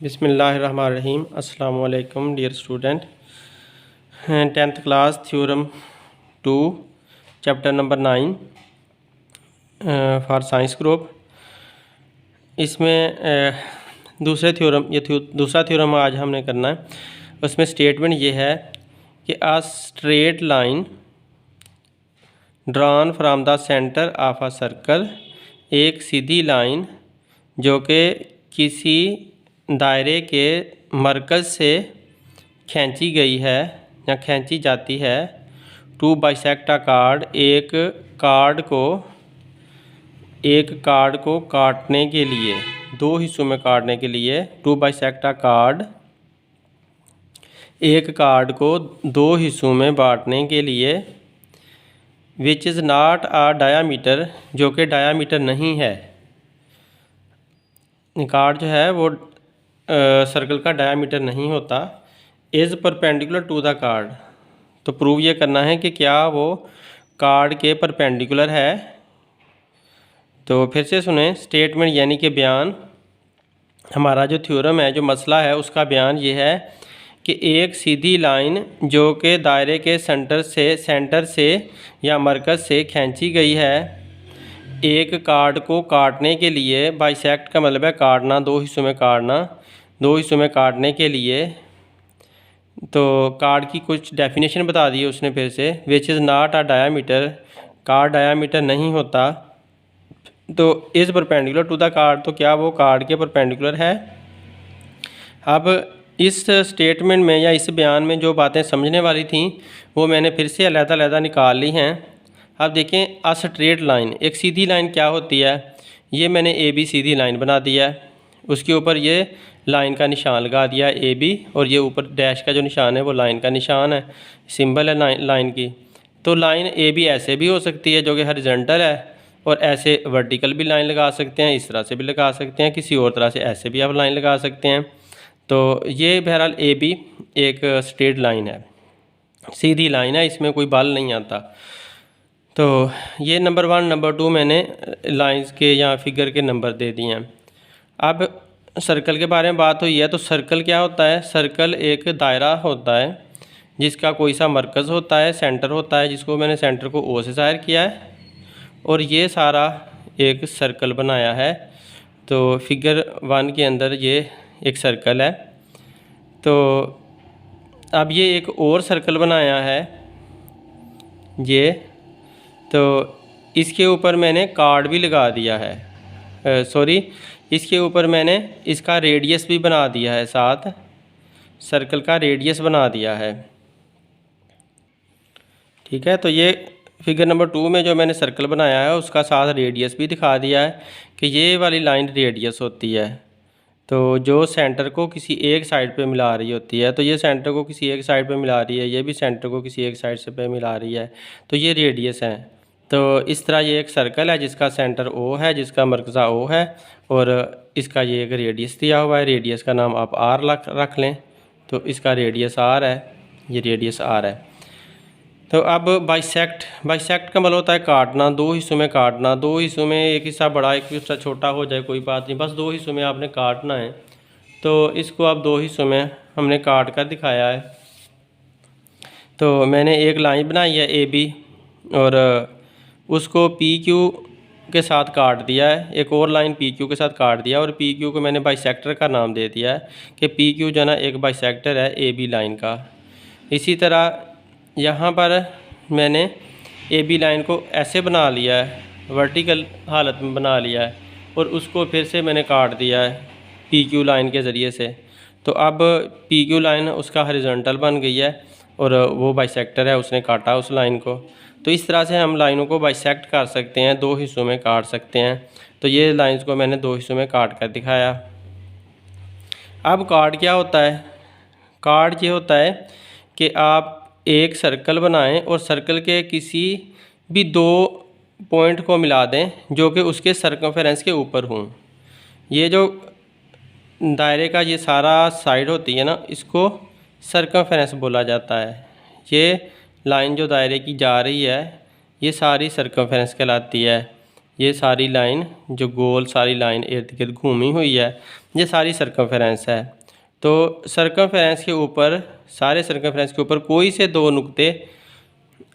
बिस्मिल्लाहिर्रहमानिर्रहीम। अस्सलाम वालेकुम dear student. 10th class theorem 2 chapter number 9 for science group. इसमें दूसरा थ्योरम आज हमने करना है। उसमें स्टेटमेंट ये है कि अ straight line drawn from the centre of a circle, एक सीधी लाइन जो कि किसी दायरे के मरकज़ से खींची गई है या खींची जाती है। टू बाइसेक्ट अ कार्ड, एक कार्ड को काटने के लिए, दो हिस्सों में काटने के लिए। टू बाइसेक्ट अ कार्ड, एक कार्ड को दो हिस्सों में बांटने के लिए। विच इज़ नॉट अ डायामीटर, जो कि डायामीटर नहीं है। कार्ड जो है वो सर्कल का डायामीटर नहीं होता। Is perpendicular to the chord, तो प्रूव ये करना है कि क्या वो कार्ड के परपेंडिकुलर है। तो फिर से सुने स्टेटमेंट यानी कि बयान। हमारा जो थ्योरम है, जो मसला है, उसका बयान ये है कि एक सीधी लाइन जो कि दायरे के सेंटर से या मरकज़ से खींची गई है, एक कार्ड को काटने के लिए। बाइसेक्ट का मतलब है काटना, दो हिस्सों में काटना। दो हिस्सों में काटने के लिए तो कार्ड की कुछ डेफिनेशन बता दी है उसने फिर से। Which is not a diameter, chord diameter नहीं होता। तो is perpendicular to the chord, तो क्या वो कार्ड के परपेंडिकुलर है। अब इस स्टेटमेंट में या इस बयान में जो बातें समझने वाली थी वो मैंने फिर से अलग-अलग निकाल ली हैं। अब देखें, अ स्ट्रेट लाइन, एक सीधी लाइन क्या होती है। ये मैंने ए बी सीधी लाइन बना दिया है, उसके ऊपर ये लाइन का निशान लगा दिया ए बी, और ये ऊपर डैश का जो निशान है वो लाइन का निशान है, सिंबल है लाइन की। तो लाइन ए बी ऐसे भी हो सकती है जो कि हॉरिजॉन्टल है, और ऐसे वर्टिकल भी लाइन लगा सकते हैं, इस तरह से भी लगा सकते हैं, किसी और तरह से ऐसे भी आप लाइन लगा सकते हैं। तो ये बहरहाल ए बी एक स्ट्रेट लाइन है, सीधी लाइन है, इसमें कोई बाल नहीं आता। तो ये नंबर 1 नंबर 2 मैंने लाइंस के या फिगर के नंबर दे दिए हैं। अब सर्कल के बारे में बात हुई है, तो सर्कल क्या होता है। सर्कल एक दायरा होता है जिसका कोई सा मरकज़ होता है, सेंटर होता है, जिसको मैंने सेंटर को ओ से ज़ाहिर किया है, और ये सारा एक सर्कल बनाया है। तो फिगर 1 के अंदर ये एक सर्कल है। तो अब ये एक और सर्कल बनाया है ये, तो इसके ऊपर मैंने कार्ड भी लगा दिया है। इसके ऊपर मैंने इसका रेडियस भी बना दिया है, साथ सर्कल का रेडियस बना दिया है। ठीक है, तो ये फिगर नंबर 2 में जो मैंने सर्कल बनाया है उसका साथ रेडियस भी दिखा दिया है कि ये वाली लाइन रेडियस होती है। तो जो सेंटर को किसी एक साइड पे मिला रही होती है, तो ये सेंटर को किसी एक साइड पे मिला रही है, ये भी सेंटर को किसी एक साइड से पे मिला रही है, तो ये रेडियस है। तो इस तरह ये एक सर्कल है जिसका सेंटर ओ है, जिसका मरकज़ा ओ है, और इसका ये एक रेडियस दिया हुआ है। रेडियस का नाम आप आर रख लें, तो इसका रेडियस आर है, ये रेडियस आर है। तो अब बाइसेक्ट का मतलब होता है काटना, दो हिस्सों में काटना। दो हिस्सों में एक हिस्सा बड़ा एक हिस्सा छोटा हो जाए कोई बात नहीं, बस दो हिस्सों में आपने काटना है। तो इसको अब दो हिस्सों में हमने काट कर दिखाया है। तो मैंने एक लाइन बनाई है ए बी, और उसको पी क्यू के साथ काट दिया है, एक और लाइन पी क्यू के साथ काट दिया, और पी क्यू को मैंने बाइसेक्टर का नाम दे दिया है कि पी क्यू जो है ना एक बाइसेक्टर है ए बी लाइन का। इसी तरह यहाँ पर मैंने ए बी लाइन को ऐसे बना लिया है, वर्टिकल हालत में बना लिया है, और उसको फिर से मैंने काट दिया है पी क्यू लाइन के ज़रिए से। तो अब पी क्यू लाइन उसका हॉरिजॉन्टल बन गई है, और वो बाइसेक्टर है, उसने काटा उस लाइन को। तो इस तरह से हम लाइनों को बाइसेक्ट कर सकते हैं, दो हिस्सों में काट सकते हैं। तो ये लाइंस को मैंने दो हिस्सों में काट कर दिखाया। अब कार्ड क्या होता है। कार्ड ये होता है कि आप एक सर्कल बनाएं और सर्कल के किसी भी दो पॉइंट को मिला दें जो कि उसके सर्कमफेरेंस के ऊपर हों। ये जो दायरे का ये सारा साइड होती है ना, इसको सर्कमफेरेंस बोला जाता है। ये लाइन जो दायरे की जा रही है ये सारी सर्कमफेरेंस कहलाती है। ये सारी लाइन जो गोल सारी लाइन इर्द गिर्द घूमी हुई है, ये सारी सर्कमफेरेंस है। तो सर्कमफेरेंस के ऊपर, सारे सर्कमफेरेंस के ऊपर कोई से दो नुक्ते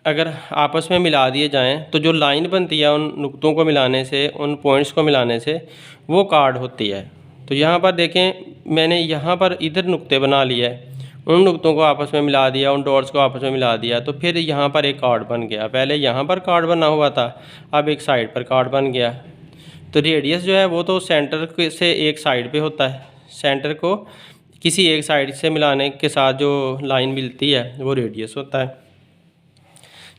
अगर आपस में मिला दिए जाएं तो जो लाइन बनती है उन नुक्तों को मिलाने से, उन पॉइंट्स को मिलाने से वो कार्ड होती है। तो यहाँ पर देखें, मैंने यहाँ पर इधर नुक्ते बना लिए, उन नुक्तों को आपस में मिला दिया, उन डॉट्स को आपस में मिला दिया, तो फिर यहाँ पर एक कार्ड बन गया। पहले यहाँ पर कार्ड बना हुआ था, अब एक साइड पर कार्ड बन गया। तो रेडियस जो है वो तो सेंटर से एक साइड पे होता है, सेंटर को किसी एक साइड से मिलाने के साथ जो लाइन मिलती है वो रेडियस होता है।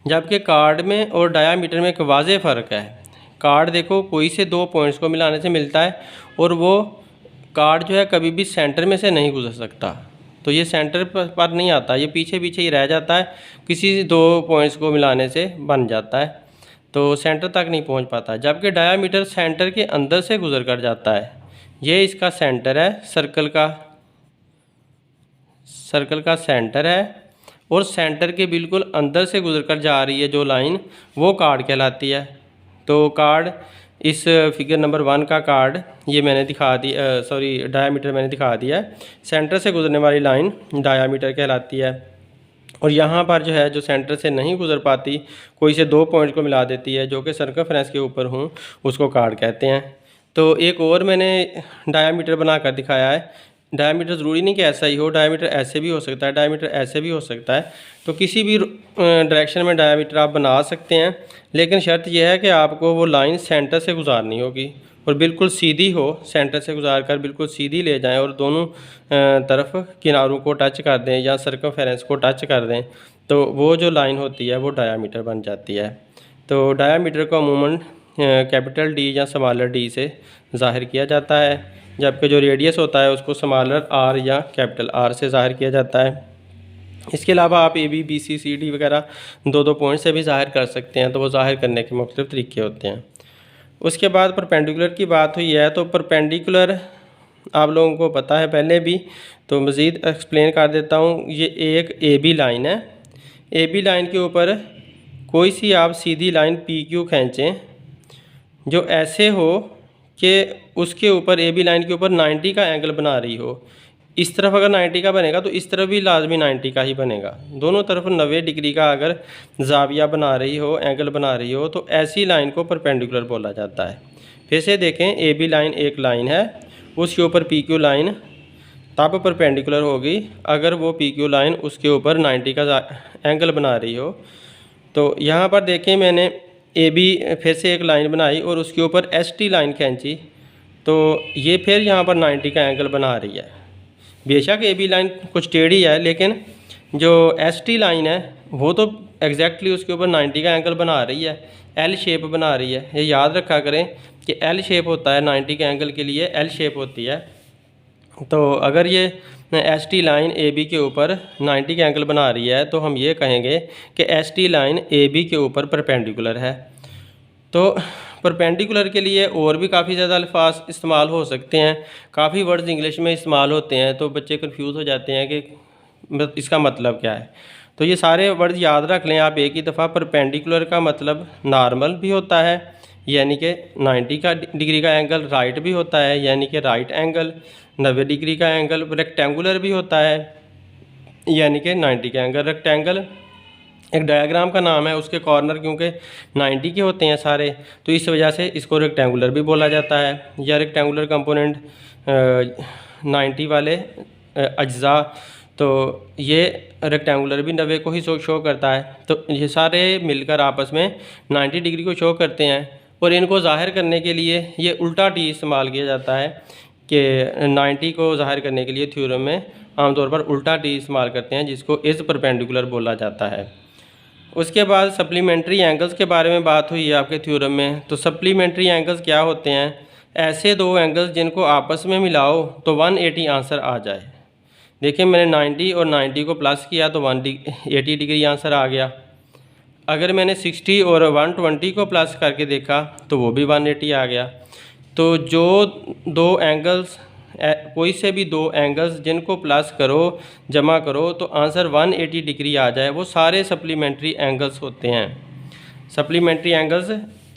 जबकि कार्ड में और डायामीटर में एक वाज़ेह फ़र्क है। कार्ड देखो कोई से दो पॉइंट्स को मिलाने से मिलता है, और वो कार्ड जो है कभी भी सेंटर में से नहीं गुजर सकता। तो ये सेंटर पर नहीं आता, ये पीछे पीछे ही रह जाता है, किसी दो पॉइंट्स को मिलाने से बन जाता है, तो सेंटर तक नहीं पहुंच पाता। जबकि डायामीटर सेंटर के अंदर से गुजर कर जाता है। ये इसका सेंटर है, सर्कल का सेंटर है, और सेंटर के बिल्कुल अंदर से गुजर कर जा रही है जो लाइन, वो कार्ड कहलाती है। तो कार्ड, इस फिगर नंबर 1 का कार्ड ये मैंने दिखा दी, डायामीटर मैंने दिखा दिया है। सेंटर से गुजरने वाली लाइन डायामीटर कहलाती है। और यहाँ पर जो है, जो सेंटर से नहीं गुजर पाती, कोई से दो पॉइंट को मिला देती है, जो कि सर्कमफेरेंस के ऊपर हूँ, उसको कार्ड कहते हैं। तो एक और मैंने डायामीटर बना कर दिखाया है। डायामीटर ज़रूरी नहीं कि ऐसा ही हो, डायामीटर ऐसे भी हो सकता है, डायामीटर ऐसे भी हो सकता है। तो किसी भी डायरेक्शन में डायामीटर आप बना सकते हैं, लेकिन शर्त यह है कि आपको वो लाइन सेंटर से गुजारनी होगी और बिल्कुल सीधी हो, सेंटर से गुजार कर बिल्कुल सीधी ले जाएं और दोनों तरफ किनारों को टच कर दें या सर्कमफेरेंस को टच कर दें, तो वो जो लाइन होती है वो डायामीटर बन जाती है। तो डायामीटर को अमूमन कैपिटल डी या स्मॉलर डी से ज़ाहिर किया जाता है, जबकि जो रेडियस होता है उसको स्मॉलर आर या कैपिटल आर से ज़ाहिर किया जाता है। इसके अलावा आप A B B C C D वगैरह दो दो पॉइंट से भी ज़ाहिर कर सकते हैं, तो वो ज़ाहिर करने के मुख्तलिफ तरीके होते हैं। उसके बाद परपेंडिकुलर की बात हुई है, तो परपेंडिकुलर आप लोगों को पता है पहले भी, तो मज़ीद एक्सप्लेन कर देता हूँ। ये एक ए बी लाइन है, ए बी लाइन के ऊपर कोई सी आप सीधी लाइन पी क्यू खींचें जो ऐसे हो कि उसके ऊपर, ए बी लाइन के ऊपर 90 का एंगल बना रही हो। इस तरफ अगर 90 का बनेगा तो इस तरफ भी लाजमी 90 का ही बनेगा। दोनों तरफ 90 डिग्री का अगर जाविया बना रही हो, एंगल बना रही हो, तो ऐसी लाइन को परपेंडिकुलर बोला जाता है। फिर से देखें, ए बी लाइन एक लाइन है, उसके ऊपर पी क्यू लाइन तब परपेंडिकुलर होगी अगर वो पी क्यू लाइन उसके ऊपर 90 का एंगल बना रही हो। तो यहाँ पर देखें, मैंने ए बी फिर से एक लाइन बनाई और उसके ऊपर एस टी लाइन खींची, तो ये फिर यहाँ पर 90 का एंगल बना रही है। बेशक ए बी लाइन कुछ टेढ़ी है, लेकिन जो एस टी लाइन है वो तो एग्जैक्टली उसके ऊपर 90 का एंगल बना रही है, एल शेप बना रही है। ये याद रखा करें कि एल शेप होता है 90 के एंगल के लिए, एल शेप होती है। तो अगर ये S T line A B के ऊपर 90 का एंगल बना रही है, तो हम ये कहेंगे कि S T line A B के ऊपर परपेंडिकुलर है। तो परपेंडिकुलर के लिए और भी काफ़ी ज़्यादा अल्फाज इस्तेमाल हो सकते हैं, काफ़ी वर्ड्स इंग्लिश में इस्तेमाल होते हैं, तो बच्चे कंफ्यूज हो जाते हैं कि इसका मतलब क्या है। तो ये सारे वर्ड्स याद रख लें आप एक ही दफ़ा। परपेंडिकुलर का मतलब नॉर्मल भी होता है, यानी कि 90 का डिग्री का एंगल, राइट भी होता है यानी कि राइट एंगल, 90 डिग्री का एंगल, रेक्टेंगुलर भी होता है यानी कि 90 का एंगल। रेक्टेंगल एक डायग्राम का नाम है, उसके कॉर्नर क्योंकि 90 के होते हैं सारे, तो इस वजह से इसको रेक्टेंगुलर भी बोला जाता है। या रेक्टेंगुलर कंपोनेंट 90 वाले अज्जा, तो ये रेक्टेंगुलर भी 90 को ही शो करता है। तो ये सारे मिलकर आपस में 90 डिग्री को शो करते हैं, और इनको ज़ाहिर करने के लिए ये उल्टा टी इस्तेमाल किया जाता है कि 90 को ज़ाहिर करने के लिए थ्योरम में आमतौर पर उल्टा टी इस्तेमाल करते हैं, जिसको इज़ परपेंडिकुलर बोला जाता है। उसके बाद सप्लीमेंट्री एंगल्स के बारे में बात हुई है आपके थ्योरम में। तो सप्लीमेंट्री एंगल्स क्या होते हैं? ऐसे दो एंगल्स जिनको आपस में मिलाओ तो 180 आंसर आ जाए। देखिए, मैंने 90 और 90 को प्लस किया तो 180 डिग्री आंसर आ गया। अगर मैंने 60 और 120 को प्लस करके देखा तो वो भी 180 आ गया। तो जो दो एंगल्स, कोई से भी दो एंगल्स जिनको प्लस करो, जमा करो, तो आंसर 180 डिग्री आ जाए, वो सारे सप्लीमेंट्री एंगल्स होते हैं। सप्लीमेंट्री एंगल्स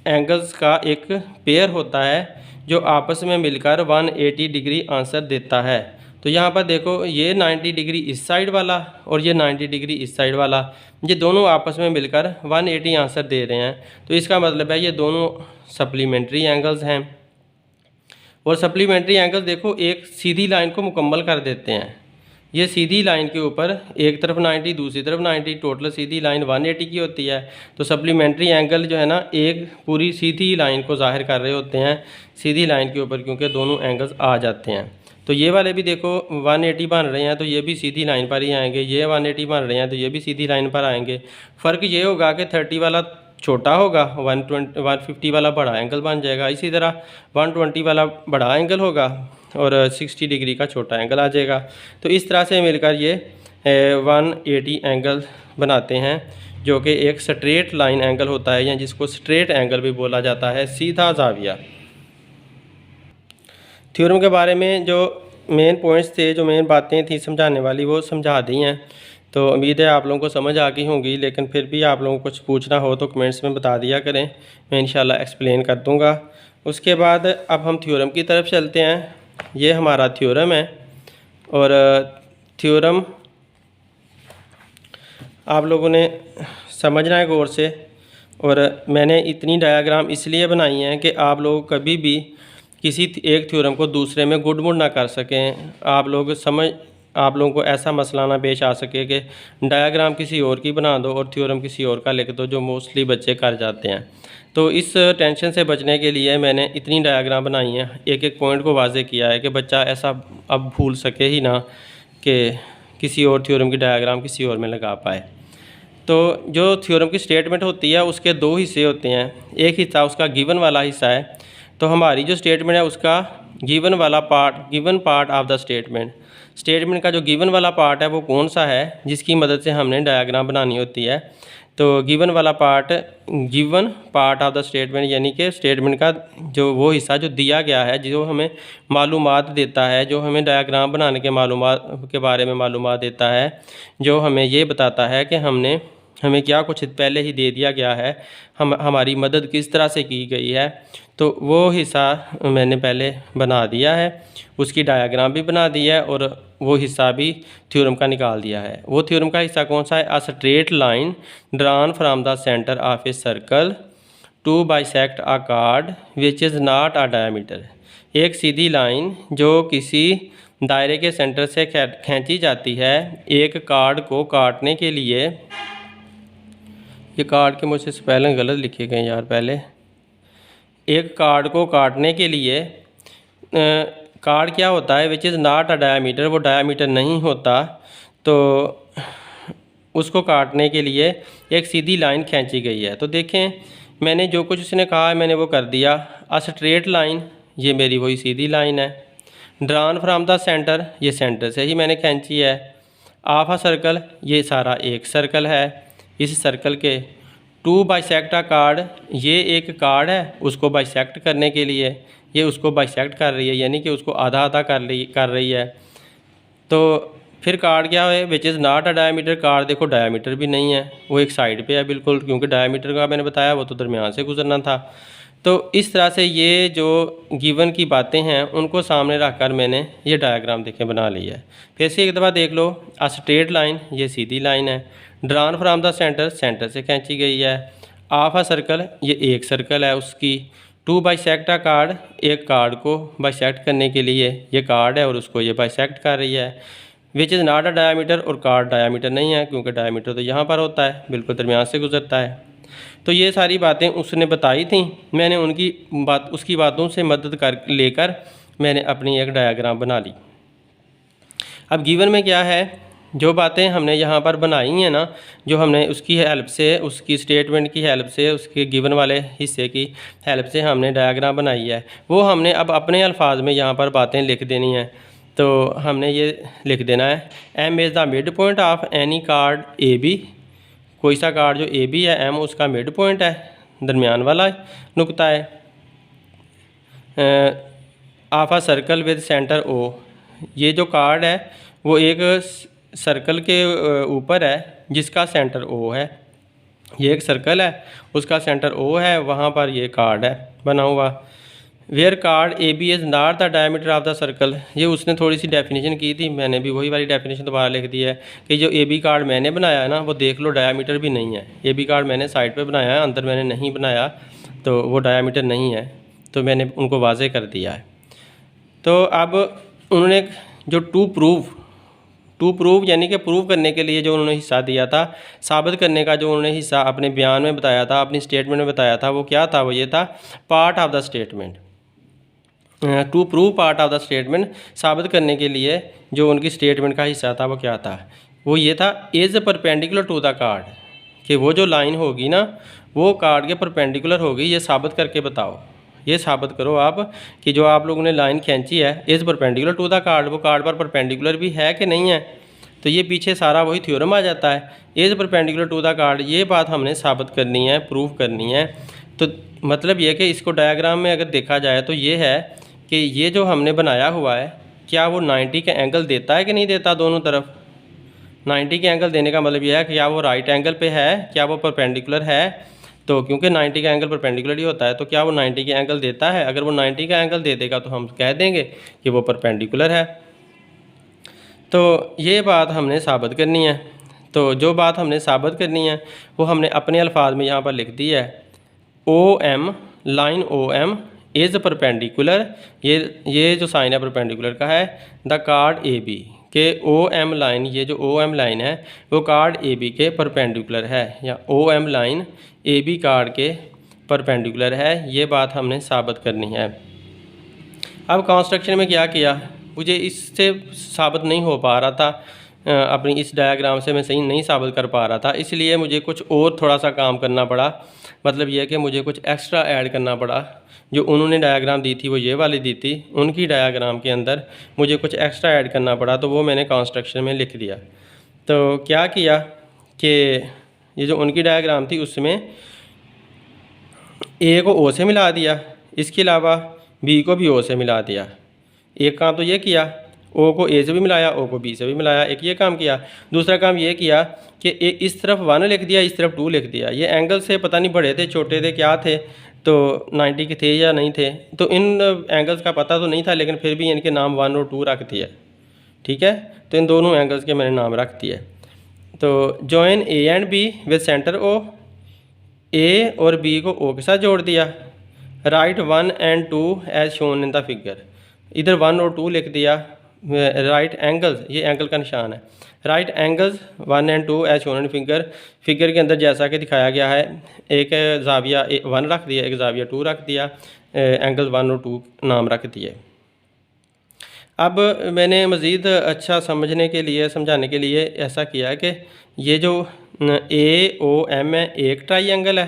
एंगल्स का एक पेयर होता है जो आपस में मिलकर 180 डिग्री आंसर देता है। तो यहाँ पर देखो, ये 90 डिग्री इस साइड वाला और ये 90 डिग्री इस साइड वाला, ये दोनों आपस में मिलकर 180 आंसर दे रहे हैं। तो इसका मतलब है ये दोनों सप्लीमेंट्री एंगल्स हैं। और सप्लीमेंट्री एंगल देखो एक सीधी लाइन को मुकम्मल कर देते हैं। ये सीधी लाइन के ऊपर एक तरफ 90 दूसरी तरफ 90, टोटल सीधी लाइन 180 की होती है। तो सप्लीमेंट्री एंगल जो है ना, एक पूरी सीधी लाइन को ज़ाहिर कर रहे होते हैं सीधी लाइन के ऊपर, क्योंकि दोनों एंगल्स आ जाते हैं। तो ये वाले भी देखो 180 बन रहे हैं तो ये भी सीधी लाइन पर ही आएंगे, ये 180 बन रहे हैं तो ये भी सीधी लाइन पर आएंगे। फ़र्क ये होगा कि 30 वाला छोटा होगा, 150 वाला बड़ा एंगल बन जाएगा। इसी तरह 120 वाला बड़ा एंगल होगा और 60 डिग्री का छोटा एंगल आ जाएगा। तो इस तरह से मिलकर ये 180 एंगल बनाते हैं, जो कि एक स्ट्रेट लाइन एंगल होता है, या जिसको स्ट्रेट एंगल भी बोला जाता है, सीधा ज़ाविया। थ्योरम के बारे में जो मेन पॉइंट्स थे, जो मेन बातें थी समझाने वाली, वो समझा दी हैं। तो उम्मीद है आप लोगों को समझ आ गई होंगी, लेकिन फिर भी आप लोगों को कुछ पूछना हो तो कमेंट्स में बता दिया करें, मैं इंशाल्लाह एक्सप्लेन कर दूंगा। उसके बाद अब हम थ्योरम की तरफ चलते हैं। ये हमारा थ्योरम है और थ्योरम आप लोगों ने समझना है गौर से। और मैंने इतनी डायग्राम इसलिए बनाई हैं कि आप लोग कभी भी किसी एक थ्योरम को दूसरे में गुड़मुड़ ना कर सकें। आप लोगों को ऐसा मसला ना पेश आ सके कि डायग्राम किसी और की बना दो और थ्योरम किसी और का लिख दो, जो मोस्टली बच्चे कर जाते हैं। तो इस टेंशन से बचने के लिए मैंने इतनी डायग्राम बनाई हैं, एक एक पॉइंट को वाजे किया है कि बच्चा ऐसा अब भूल सके ही ना कि किसी और थ्योरम की डायग्राम किसी और में लगा पाए। तो जो थ्योरम की स्टेटमेंट होती है उसके दो हिस्से होते हैं। एक हिस्सा उसका गिवन वाला हिस्सा है। तो हमारी जो स्टेटमेंट है उसका given part of the statement का जो गिवन वाला पार्ट है वो कौन सा है, जिसकी मदद से हमने डायग्राम बनानी होती है। तो given part of the statement, यानी कि स्टेटमेंट का जो वो हिस्सा जो दिया गया है, जो हमें मालूमात देता है, जो हमें डायग्राम बनाने के मालूमात के बारे में मालूमात देता है, जो हमें ये बताता है कि हमें क्या कुछ पहले ही दे दिया गया है, हमारी मदद किस तरह से की गई है। तो वो हिस्सा मैंने पहले बना दिया है, उसकी डायग्राम भी बना दी है और वो हिस्सा भी थ्योरम का निकाल दिया है। वो थ्योरम का हिस्सा कौन सा है? A straight line drawn from the centre of a circle to bisect a chord which is not a diameter. एक सीधी लाइन जो किसी दायरे के सेंटर से खींची जाती है एक कार्ड को काटने के लिए। ये कार्ड के मुझसे स्पेलिंग गलत लिखे गए यार। पहले एक कार्ड को काटने के लिए कार्ड क्या होता है? विच इज़ नॉट अ डायमीटर, वो डायमीटर नहीं होता। तो उसको काटने के लिए एक सीधी लाइन खींची गई है। तो देखें, मैंने जो कुछ उसने कहा है मैंने वो कर दिया। अ स्ट्रेट लाइन, ये मेरी वही सीधी लाइन है। ड्रॉन फ्रॉम द सेंटर, ये सेंटर से ही मैंने खींची है। ऑफ अ सर्कल, ये सारा एक सर्कल है। इस सर्कल के टू बाइसेक्ट अ कार्ड, ये एक कार्ड है, उसको बाइसेक्ट करने के लिए ये उसको बाइसेक्ट कर रही है, यानी कि उसको आधा आधा कर रही है। तो फिर कार्ड क्या है? विच is not a diameter, card देखो डायमीटर भी नहीं है, वो एक साइड पे है बिल्कुल, क्योंकि डायमीटर का मैंने बताया वो तो दरमियान से गुजरना था। तो इस तरह से ये जो गिवन की बातें हैं उनको सामने रख कर मैंने ये डायग्राम देखें बना ली है। फिर से एक दफ़ा देख लो। अ स्ट्रेट लाइन, ये सीधी लाइन है। Drawn from the centre, centre से खींची गई है। ऑफ अ सर्कल, ये एक सर्कल है उसकी। टू बाइसेक्ट अ कार्ड, एक कार्ड को बाइसेक्ट करने के लिए ये कार्ड है और उसको ये बाइसेक्ट कर रही है। विच इज़ नॉट अ डायमीटर, और कार्ड डायमीटर नहीं है, क्योंकि डायमीटर तो यहाँ पर होता है, बिल्कुल दरमियान से गुजरता है। तो ये सारी बातें उसने बताई थी, मैंने उसकी बातों से मदद लेकर मैंने अपनी एक डायग्राम बना ली। अब गिवन में क्या है, जो बातें हमने यहाँ पर बनाई हैं ना, जो हमने उसकी हेल्प से, उसकी स्टेटमेंट की हेल्प से, उसके गिवन वाले हिस्से की हेल्प से हमने डायग्राम बनाई है, वो हमने अब अपने अल्फाज में यहाँ पर बातें लिख देनी हैं। तो हमने ये लिख देना है, M is the mid point of any chord A B. कोई सा कार्ड जो ए बी है, एम उसका मिड पॉइंट है, दरमियान वाला नुक्ता है। Of a circle with centre O, ये जो कार्ड है वो एक सर्कल के ऊपर है जिसका सेंटर ओ है। ये एक सर्कल है, उसका सेंटर ओ है, वहाँ पर ये कार्ड है बना हुआ। Where chord A B is not the diameter of the circle, ये उसने थोड़ी सी डेफिनेशन की थी, मैंने भी वही वाली डेफिनेशन दोबारा लिख दी है कि जो ए बी कार्ड मैंने बनाया है ना, वो देख लो डायमीटर भी नहीं है। ए बी कार्ड मैंने साइड पे बनाया है, अंदर मैंने नहीं बनाया, तो वो डायमीटर नहीं है, तो मैंने उनको वाजे कर दिया है। तो अब उन्होंने जो टू प्रूव यानी कि प्रूव करने के लिए जो उन्होंने हिस्सा दिया था, साबित करने का जो उन्होंने हिस्सा अपने बयान में बताया था, अपनी स्टेटमेंट में बताया था, वो क्या था? वो ये था, part of the statement. To prove part of the statement, साबित करने के लिए जो उनकी स्टेटमेंट का हिस्सा था वो क्या था? वो ये था, is perpendicular to the chord, कि वो जो लाइन होगी ना वो कार्ड के परपेंडिकुलर होगी, ये साबित करके बताओ। ये साबित करो आप कि जो आप लोगों ने लाइन खींची है is perpendicular to the chord, वो कार्ड पर परपेंडिकुलर भी है कि नहीं है। तो ये पीछे सारा वही थ्योरम आ जाता है, is perpendicular to the chord, ये बात हमने साबित करनी है, प्रूव करनी है। तो मतलब ये कि इसको डायग्राम में अगर देखा जाए तो ये है कि ये जो हमने बनाया हुआ है, क्या वो 90 के एंगल देता है कि नहीं देता दोनों तरफ। 90 के एंगल देने का मतलब यह है कि क्या वो राइट एंगल पे है, क्या वो परपेंडिकुलर है। तो क्योंकि 90 का एंगल परपेंडिकुलर ही होता है, तो क्या वो 90 के एंगल देता है? अगर वो 90 का एंगल दे देगा तो हम कह देंगे कि वो परपेंडिकुलर है। तो ये बात हमने साबित करनी है। तो जो बात हमने साबित करनी है वो हमने अपने अल्फाज में यहाँ पर लिख दी है, O M, line O M is perpendicular, ये जो साइन है परपेंडिकुलर का है, द कार्ड ए बी, के ओ एम लाइन, ये जो ओ एम लाइन है वो कार्ड ए बी के परपेंडिकुलर है, या O M line A B chord के परपेंडिकुलर है। ये बात हमने साबित करनी है। अब कंस्ट्रक्शन में क्या किया, मुझे इससे साबित नहीं हो पा रहा था, अपनी इस डायग्राम से मैं सही नहीं साबित कर पा रहा था, इसलिए मुझे कुछ और थोड़ा सा काम करना पड़ा। मतलब यह कि मुझे कुछ एक्स्ट्रा ऐड करना पड़ा। जो उन्होंने डायग्राम दी थी वो ये वाली दी थी, उनकी डायग्राम के अंदर मुझे कुछ एक्स्ट्रा ऐड करना पड़ा, तो वो मैंने कंस्ट्रक्शन में लिख दिया। तो क्या किया कि ये जो उनकी डायग्राम थी उसमें ए को ओ से मिला दिया, इसके अलावा बी को भी ओ से मिला दिया। एक काम तो ये किया, ओ को ए से भी मिलाया, ओ को बी से भी मिलाया, एक ये काम किया। दूसरा काम ये किया कि इस तरफ 1 लिख दिया, इस तरफ 2 लिख दिया। ये एंगल से पता नहीं बड़े थे छोटे थे क्या थे, तो 90 के थे या नहीं थे, तो इन एंगल्स का पता तो नहीं था, लेकिन फिर भी इनके नाम 1 और 2 रख दिया। ठीक है, तो इन दोनों एंगल्स के मैंने नाम रख दिए। तो join A and B with centre O, A और बी को ओ के साथ जोड़ दिया। Right 1 and 2 as shown in the figure, इधर 1 और 2 लिख दिया। राइट एंगल्स, ये एंगल का निशान है, right angles 1 and 2 as shown in figure, figure के अंदर जैसा कि दिखाया गया है। एक जाविया 1 रख दिया, एक जाविया 2 रख दिया, एंगल 1 और 2 नाम रख दिए। अब मैंने मज़ीद अच्छा समझने के लिए, समझाने के लिए ऐसा किया कि ये जो ए ओ एम है एक ट्राइंगल है,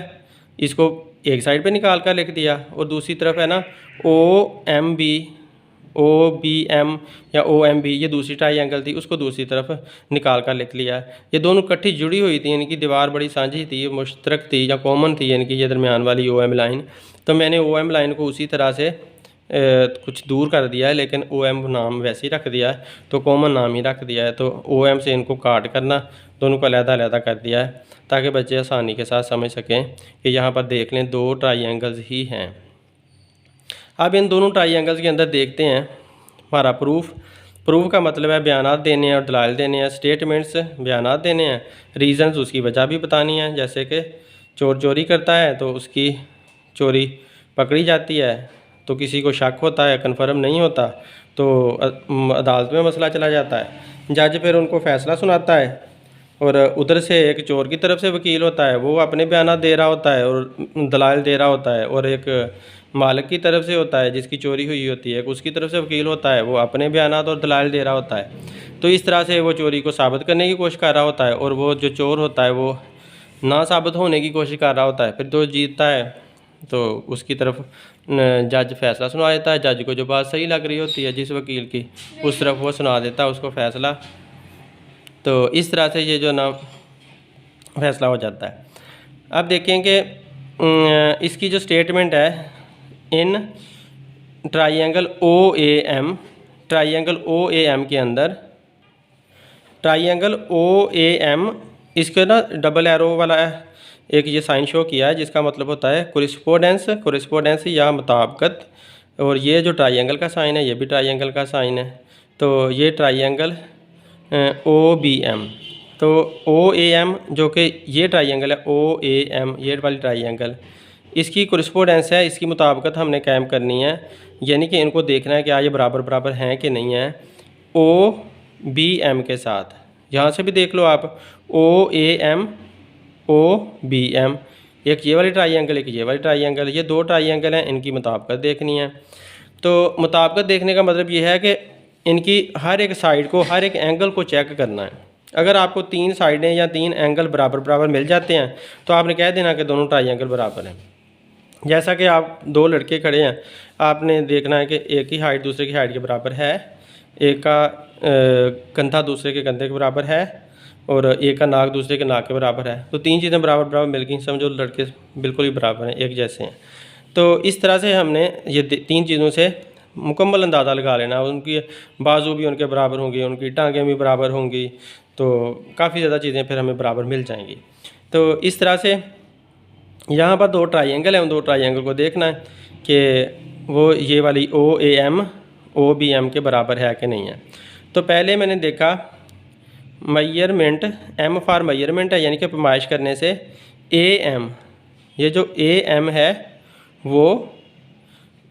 इसको एक साइड पे निकाल कर लिख दिया, और दूसरी तरफ है ना O M B, O B M या ओ एम बी, ये दूसरी ट्राइंगल थी, उसको दूसरी तरफ निकाल कर लिख लिया। ये दोनों इकट्ठी जुड़ी हुई थी, इनकी दीवार बड़ी साझी थी, मुश्तरक थी या कॉमन थी इनकी, ये दरमियान वाली ओ एम लाइन। तो मैंने ओ एम लाइन को उसी तरह से कुछ दूर कर दिया है, लेकिन ओ एम नाम वैसे ही रख दिया है, तो कॉमन नाम ही रख दिया है। तो ओ एम से इनको काट करना, दोनों को अलग-अलग कर दिया है, ताकि बच्चे आसानी के साथ समझ सकें कि यहाँ पर देख लें 2 ट्राइंगल्स ही हैं। अब इन दोनों ट्राइंगल्स के अंदर देखते हैं हमारा प्रूफ का मतलब है बयानात देने हैं और दलाइल देने हैं, स्टेटमेंट्स बयानात देने हैं, रीज़न्स उसकी वजह भी बतानी है। जैसे कि चोर चोरी करता है तो उसकी चोरी पकड़ी जाती है, तो किसी को शक होता है, कन्फर्म नहीं होता, तो अदालत में मसला चला जाता है, जज फिर उनको फ़ैसला सुनाता है, और उधर से एक चोर की तरफ से वकील होता है, वो अपने बयान दे रहा होता है और दलाइल दे रहा होता है, और एक मालिक की तरफ से होता है जिसकी चोरी हुई होती है, उसकी तरफ से वकील होता है, वो अपने बयान और दलाइल दे रहा होता है। तो इस तरह से वो चोरी को साबित करने की कोशिश कर रहा होता है, और वो जो चोर होता है वो ना साबित होने की कोशिश कर रहा होता है। फिर जो जीतता है तो उसकी तरफ जज फैसला सुना देता है, जज को जो बात सही लग रही होती है जिस वकील की, उस तरफ वो सुना देता है उसको फ़ैसला। तो इस तरह से ये जो ना फैसला हो जाता है। अब देखें कि इसकी जो स्टेटमेंट है, in triangle O A M, triangle O A M के अंदर, ट्राइंगल ओ ए एम, इसका ना डबल एरो वाला है, एक ये साइन शो किया है जिसका मतलब होता है कोरिस्पोंडेंस या मुताबिकत। और ये जो ट्राइंगल का साइन है ये भी ट्राइंगल का साइन है। तो ये ट्राइंगल OBM, तो OAM जो कि ये ट्राइंगल है OAM, ये वाली ट्राइंगल, इसकी कोरिस्पोंडेंस है, इसकी मुताबिकत हमने कायम करनी है। यानी कि इनको देखना है कि ये बराबर बराबर हैं कि नहीं है OBM के साथ। यहाँ से भी देख लो आप, OAM OBM, एक ये वाली ट्राइंगल एक ये वाली ट्राइंगल, ये दो ट्राइंगल हैं, इनकी मुताबिकत देखनी है। तो मुताबिकत देखने का मतलब ये है कि इनकी हर एक साइड को, हर एक एंगल को चेक करना है। अगर आपको 3 साइडें या 3 एंगल बराबर बराबर मिल जाते हैं तो आपने कह देना कि दोनों ट्राइंगल बराबर हैं। जैसा कि आप 2 लड़के खड़े हैं, आपने देखना है कि एक की हाइट दूसरे की हाइट के बराबर है, एक का कंधा दूसरे के कंधे के बराबर है और एक का नाक दूसरे के नाक के बराबर है। तो 3 चीज़ें बराबर बराबर मिल गई, समझो लड़के बिल्कुल ही बराबर हैं, एक जैसे हैं। तो इस तरह से हमने ये 3 चीज़ों से मुकम्मल अंदाज़ा लगा लेना। उनकी बाजू भी उनके बराबर होंगी, उनकी टांगें भी बराबर होंगी, तो काफ़ी ज़्यादा चीज़ें फिर हमें बराबर मिल जाएंगी। तो इस तरह से यहाँ पर 2 ट्राइंगल हैं, उन 2 ट्राइंगल को देखना है कि वो ये वाली OAM OBM के बराबर है कि नहीं है। तो पहले मैंने देखा मेजरमेंट, M फॉर मेजरमेंट है, यानी कि पैमाइश करने से AM, ये जो AM है वो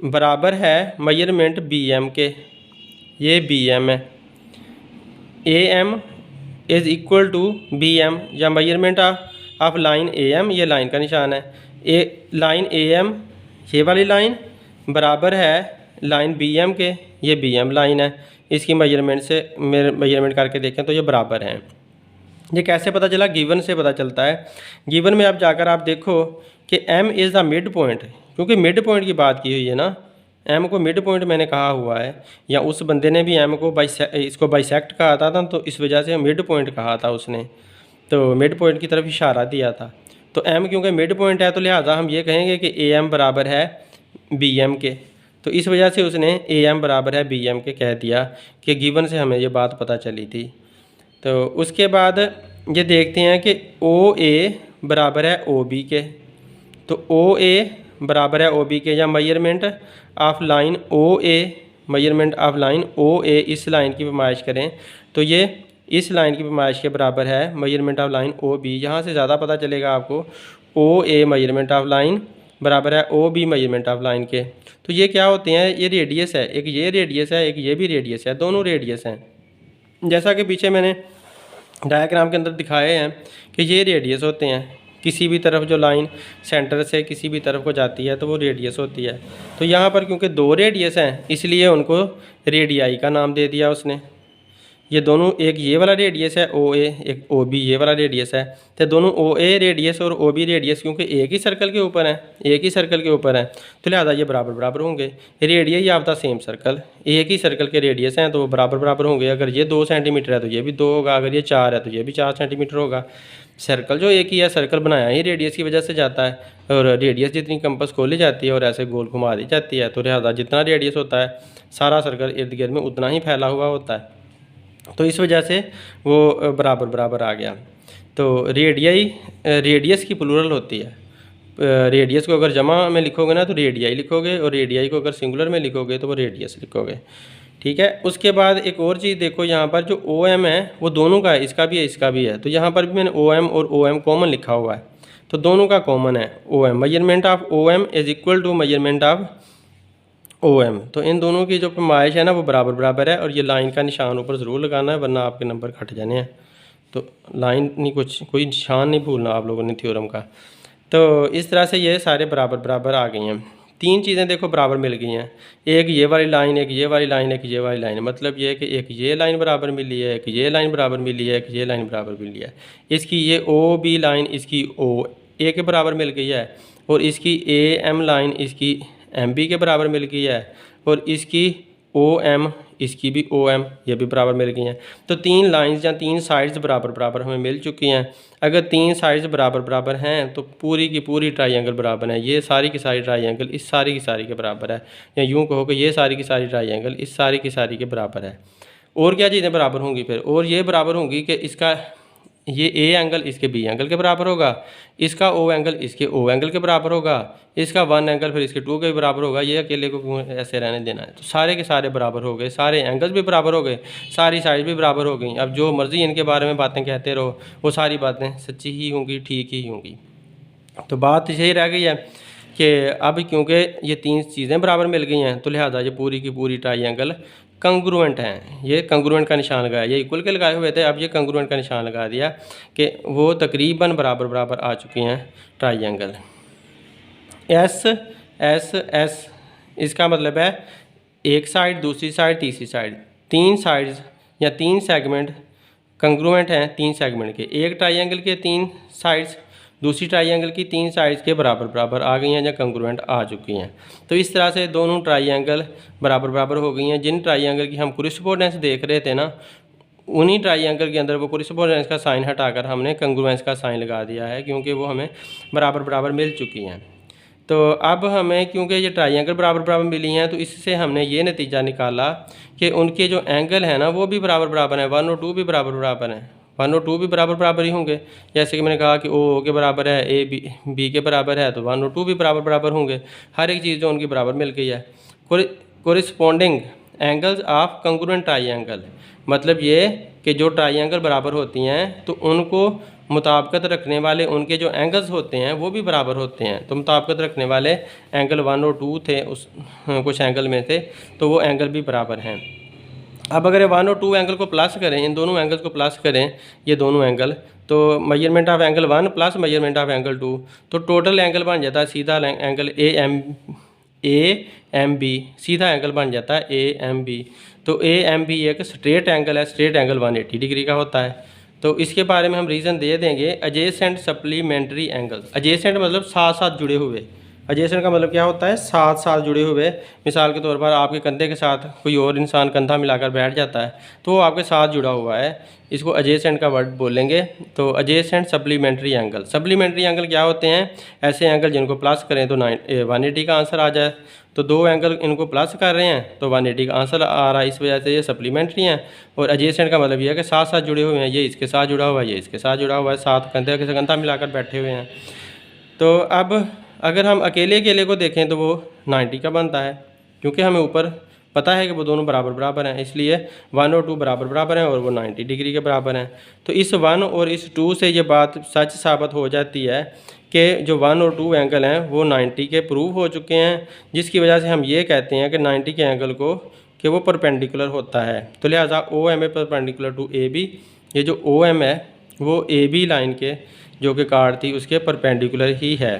बराबर है मेजरमेंट BM के, ये BM है। AM is equal to BM, या मेजरमेंट ऑफ लाइन AM, ये लाइन का निशान है। लाइन AM, ये वाली लाइन बराबर है लाइन BM के, ये BM लाइन है। इसकी मेजरमेंट से मेजरमेंट करके देखें तो ये बराबर हैं। ये कैसे पता चला? गिवन से पता चलता है। गिवन में आप जाकर आप देखो कि M is the mid point, क्योंकि मिड पॉइंट की बात की हुई है ना, M को मिड पॉइंट मैंने कहा हुआ है, या उस बंदे ने भी M को इसको बाइसेक्ट कहा था ना, तो इस वजह से मिड पॉइंट कहा था उसने, तो मिड पॉइंट की तरफ इशारा दिया था। तो M क्योंकि मिड पॉइंट है तो लिहाजा हम ये कहेंगे कि AM बराबर है BM के। तो इस वजह से उसने AM बराबर है BM के कह दिया कि गिवन से हमें ये बात पता चली थी। तो उसके बाद ये देखते हैं कि OA बराबर है OB के। तो OA बराबर है OB के, या measurement of line OA, measurement of line OA, इस लाइन की पैमाइश करें तो ये इस लाइन की पैमाइश के बराबर है मेजरमेंट ऑफ लाइन OB। यहाँ से ज़्यादा पता चलेगा आपको, OA मेजरमेंट ऑफ लाइन बराबर है OB मेजरमेंट ऑफ लाइन के। तो ये क्या होते हैं? ये रेडियस है, एक ये रेडियस है, एक ये भी रेडियस है, दोनों रेडियस हैं। जैसा कि पीछे मैंने डायग्राम के अंदर दिखाए हैं कि ये रेडियस होते हैं। किसी भी तरफ जो लाइन सेंटर से किसी भी तरफ को जाती है तो वो रेडियस होती है। तो यहाँ पर क्योंकि 2 रेडियस हैं इसलिए उनको रेडियाई का नाम दे दिया उसने। ये दोनों, एक ये वाला रेडियस है OA, एक OB ये वाला रेडियस है। तो दोनों OA रेडियस और OB रेडियस क्योंकि एक ही सर्कल के ऊपर हैं, एक ही सर्कल के ऊपर हैं, तो लिहाजा ये बराबर बराबर होंगे। Radius of the same circle, एक ही सर्कल के रेडियस हैं तो बराबर बराबर होंगे। अगर ये 2 सेंटीमीटर है तो ये भी 2 होगा, अगर ये 4 है तो ये भी 4 सेंटीमीटर होगा। सर्कल जो एक ही है, सर्कल बनाया ही रेडियस की वजह से जाता है, और रेडियस जितनी कंपास खोली जाती है और ऐसे गोल घुमा दी जाती है, तो लिहाजा जितना रेडियस होता है सारा सर्कल इर्द गिर्द में उतना ही फैला हुआ होता है। तो इस वजह से वो बराबर बराबर आ गया। तो रेडियस की प्लूरल होती है। रेडियस को अगर जमा में लिखोगे ना तो रेडियाई लिखोगे, और रेडियाई को अगर सिंगुलर में लिखोगे तो वो रेडियस लिखोगे। ठीक है। उसके बाद एक और चीज़ देखो, यहाँ पर जो OM है वो दोनों का है, इसका भी है इसका भी है। तो यहाँ पर भी मैंने OM और OM कॉमन लिखा हुआ है, तो दोनों का कॉमन है OM। Measurement of OM is equal to measurement of OM। तो इन दोनों की जो पैमाइश है ना वो बराबर बराबर है, और ये लाइन का निशान ऊपर ज़रूर लगाना है वरना आपके नंबर कट जाने हैं। तो लाइन नहीं, कोई निशान नहीं भूलना आप लोगों ने थ्योरम का। तो इस तरह से ये सारे बराबर बराबर आ गई हैं। 3 चीज़ें देखो बराबर मिल गई हैं, एक ये वाली लाइन, एक ये वाली लाइन, एक ये वाली लाइन। मतलब ये है कि एक ये लाइन बराबर मिली है, एक ये लाइन बराबर मिली है, एक ये लाइन बराबर मिली है। इसकी ये OB लाइन इसकी OA के बराबर मिल गई है, और इसकी AM लाइन इसकी MB के बराबर मिल गई है, और इसकी OM इसकी भी OM ये भी बराबर मिल गई हैं। तो 3 लाइंस या 3 साइड्स बराबर बराबर हमें मिल चुकी हैं। अगर 3 साइड्स बराबर बराबर हैं तो पूरी की पूरी ट्राइंगल बराबर है। ये सारी की सारी ट्राइंगल इस सारी की सारी के बराबर है, या यूँ कहो कि ये सारी की सारी ट्राइंगल इस सारी की सारी के बराबर है। और क्या चीज़ें बराबर होंगी फिर? और ये बराबर होंगी कि इसका ये ए एंगल इसके बी एंगल के बराबर होगा, इसका ओ एंगल इसके ओ एंगल के बराबर होगा, इसका वन एंगल फिर इसके टू के बराबर होगा। ये अकेले को क्यों ऐसे रहने देना है? तो सारे के सारे बराबर हो गए, सारे एंगल्स भी बराबर हो गए, सारी साइड भी बराबर हो गई। अब जो मर्ज़ी इनके बारे में बातें कहते रहो, वो सारी बातें सच्ची ही होंगी, ठीक ही होंगी। तो बात यही रह गई है कि अब क्योंकि ये तीन चीज़ें बराबर मिल गई हैं, तो लिहाजा ये पूरी की पूरी ट्राइंगल कंग्रुएंट हैं। ये कंग्रुएंट का निशान लगाया, ये इक्वल के लगाए हुए थे, अब ये कंग्रुएंट का निशान लगा दिया कि वो तकरीबन बराबर बराबर आ चुकी हैं ट्राइंगल। एस एस एस इसका मतलब है एक साइड, दूसरी साइड, तीसरी साइड, तीन साइड्स या तीन सेगमेंट कंग्रुएंट हैं तीन सेगमेंट के। एक ट्राइंगल के तीन साइड्स दूसरी ट्राइंगल की तीन साइड्स के बराबर बराबर आ गई हैं या कंग्रुएंट आ चुकी हैं। तो इस तरह से दोनों ट्राइंगल बराबर बराबर हो गई हैं। जिन ट्राइंगल की हम कोरिस्पोंडेंस देख रहे थे ना, उन्हीं ट्राइंगल के अंदर वो कोरिस्पोंडेंस का साइन हटाकर हमने कंग्रुएंस का साइन लगा दिया है, क्योंकि वो हमें बराबर बराबर मिल चुकी हैं। तो अब हमें क्योंकि ये ट्राइंगल बराबर बराबर मिली हैं, तो इससे हमने ये नतीजा निकाला कि उनके जो एंगल हैं ना वो भी बराबर बराबर हैं, 1 और 2 भी बराबर बराबर हैं, 1 और 2 भी बराबर बराबर ही होंगे। जैसे कि मैंने कहा कि ओ के बराबर है, ए बी के बराबर है, तो 1 और 2 भी बराबर बराबर होंगे। हर एक चीज़ जो उनकी बराबर मिल गई है। कोरिस्पोंडिंग एंगल्स ऑफ कंग्रुएंट ट्राइंगल, मतलब ये कि जो ट्राइंगल बराबर होती हैं तो उनको मुताबिकत रखने वाले उनके जो एंगल्स होते हैं वो भी बराबर होते हैं। तो मुताबिकत रखने वाले एंगल 1 और 2 थे, उस कुछ एंगल में थे, तो वो एंगल भी बराबर हैं। अब अगर 1 और 2 एंगल को प्लस करें, इन दोनों एंगल्स को प्लस करें, ये दोनों एंगल, तो measurement of angle 1 plus measurement of angle 2, तो टोटल एंगल बन जाता है सीधा एंगल ए एम बी, सीधा एंगल बन जाता है ए एम बी। तो ए एम बी एक स्ट्रेट एंगल है, स्ट्रेट एंगल 180 डिग्री का होता है। तो इसके बारे में हम रीज़न दे देंगे। एडजेसेंट सप्लीमेंट्री एंगल्स, एडजेसेंट मतलब साथ साथ जुड़े हुए। एडजेसेंट का मतलब क्या होता है? साथ साथ जुड़े हुए। मिसाल के तौर पर आपके कंधे के साथ कोई और इंसान कंधा मिलाकर बैठ जाता है, तो वो आपके साथ जुड़ा हुआ है, इसको एडजेसेंट का वर्ड बोलेंगे। तो adjacent supplementary angle, supplementary angle क्या होते हैं? ऐसे एंगल जिनको प्लस करें तो 180 का आंसर आ जाए। तो दो एंगल इनको प्लस कर रहे हैं तो 180 का आंसर आ रहा है, इस वजह से ये सप्लीमेंट्री हैं। और एडजेसेंट का मतलब ये है कि साथ साथ जुड़े हुए हैं, ये इसके साथ जुड़ा हुआ है, ये इसके साथ जुड़ा हुआ है, साथ कंधे के कंधा मिलाकर बैठे हुए हैं। तो अब अगर हम अकेले अकेले को देखें तो वो 90 का बनता है, क्योंकि हमें ऊपर पता है कि वो दोनों बराबर बराबर हैं, इसलिए 1 और 2 बराबर बराबर हैं और वो 90 डिग्री के बराबर हैं। तो इस 1 और इस 2 से ये बात सच साबित हो जाती है कि जो 1 और 2 एंगल हैं वो 90 के प्रूव हो चुके हैं, जिसकी वजह से हम ये कहते हैं कि 90 के एंगल को कि वो परपेंडिकुलर होता है। तो लिहाजा O M a perpendicular to A B, ये जो ओ एम है वो ए बी लाइन के जो कि कार्ड थी उसके परपेंडिकुलर ही है।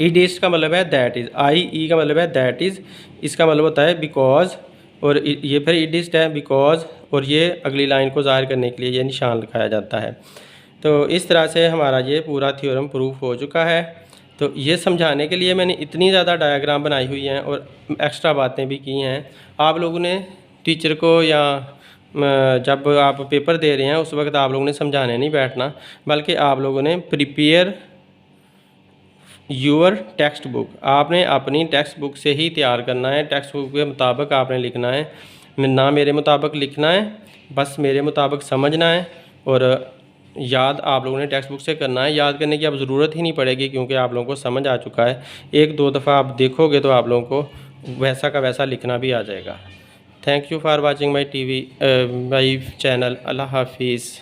इडिस्ट का मतलब है दैट इज़, आई ई का मतलब है दैट इज़, इसका मतलब होता है बिकॉज, और ये फिर इडिस्ट है बिकॉज, और ये अगली लाइन को ज़ाहिर करने के लिए ये निशान लगाया जाता है। तो इस तरह से हमारा ये पूरा थ्योरम प्रूफ हो चुका है। तो ये समझाने के लिए मैंने इतनी ज़्यादा डायग्राम बनाई हुई हैं और एक्स्ट्रा बातें भी की हैं। आप लोगों ने टेंचर को या जब आप पेपर दे रहे हैं उस वक्त आप लोगों ने समझाने नहीं बैठना, बल्कि आप लोगों ने प्रिपेयर यूअर टेक्स्ट बुक, आपने अपनी टेक्स्ट बुक से ही तैयार करना है, टेक्स्ट बुक के मुताबिक आपने लिखना है, ना मेरे मुताबिक लिखना है, बस मेरे मुताबिक समझना है। और याद आप लोगों ने टेक्स्ट बुक से करना है, याद करने की अब ज़रूरत ही नहीं पड़ेगी क्योंकि आप लोगों को समझ आ चुका है। एक दो दफ़ा आप देखोगे तो आप लोगों को वैसा का वैसा लिखना भी आ जाएगा। Thank you for watching my channel. अल्लाह हाफिज़।